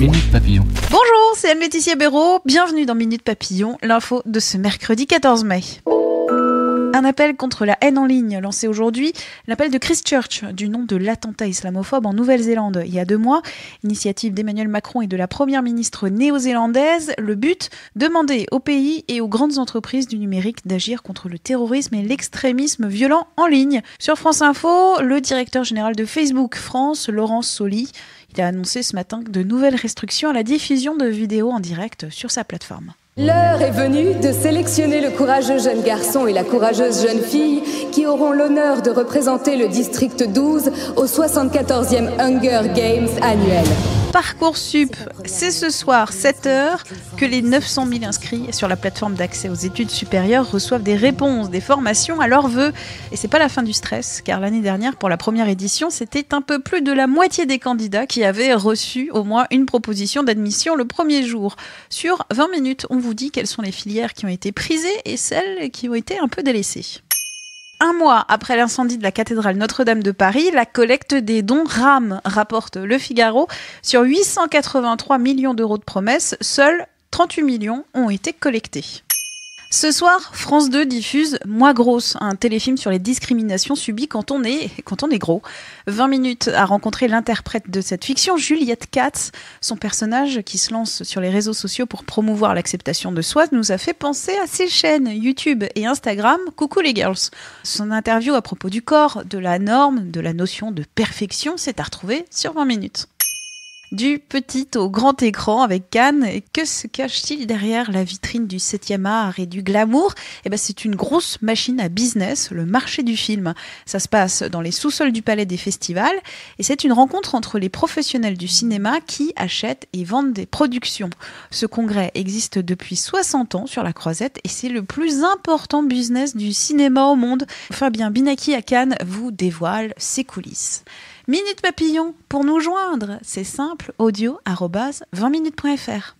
Minute Papillon. Bonjour, c'est Anne-Laetitia Béraud. Bienvenue dans Minute Papillon, l'info de ce mercredi 14 mai. Un appel contre la haine en ligne lancé aujourd'hui, l'appel de Christchurch, du nom de l'attentat islamophobe en Nouvelle-Zélande il y a 2 mois. Initiative d'Emmanuel Macron et de la première ministre néo-zélandaise. Le but, demander au pays et aux grandes entreprises du numérique d'agir contre le terrorisme et l'extrémisme violent en ligne. Sur France Info, le directeur général de Facebook France, Laurent Soli, il a annoncé ce matin de nouvelles restrictions à la diffusion de vidéos en direct sur sa plateforme. L'heure est venue de sélectionner le courageux jeune garçon et la courageuse jeune fille qui auront l'honneur de représenter le district 12 au 74e Hunger Games annuel. Parcoursup, c'est ce soir 7h que les 900 000 inscrits sur la plateforme d'accès aux études supérieures reçoivent des réponses, des formations à leurs vœux. Et c'est pas la fin du stress, car l'année dernière, pour la première édition, c'était un peu plus de la moitié des candidats qui avaient reçu au moins une proposition d'admission le premier jour. Sur 20 minutes, on vous dit quelles sont les filières qui ont été prisées et celles qui ont été un peu délaissées. 1 mois après l'incendie de la cathédrale Notre-Dame de Paris, la collecte des dons rame, rapporte Le Figaro. Sur 883 millions d'euros de promesses, seuls 38 millions ont été collectés. Ce soir, France 2 diffuse Moi grosse, un téléfilm sur les discriminations subies quand on est gros. 20 minutes a rencontré l'interprète de cette fiction, Juliette Katz. Son personnage, qui se lance sur les réseaux sociaux pour promouvoir l'acceptation de soi, nous a fait penser à ses chaînes YouTube et Instagram, Coucou les girls. Son interview à propos du corps, de la norme, de la notion de perfection, c'est à retrouver sur 20 minutes. Du petit au grand écran avec Cannes, que se cache-t-il derrière la vitrine du 7e art et du glamour ? C'est une grosse machine à business, le marché du film. Ça se passe dans les sous-sols du Palais des Festivals et c'est une rencontre entre les professionnels du cinéma qui achètent et vendent des productions. Ce congrès existe depuis 60 ans sur la Croisette et c'est le plus important business du cinéma au monde. Fabien Binaki à Cannes vous dévoile ses coulisses. Minute Papillon, pour nous joindre, c'est simple, audio@20minutes.fr.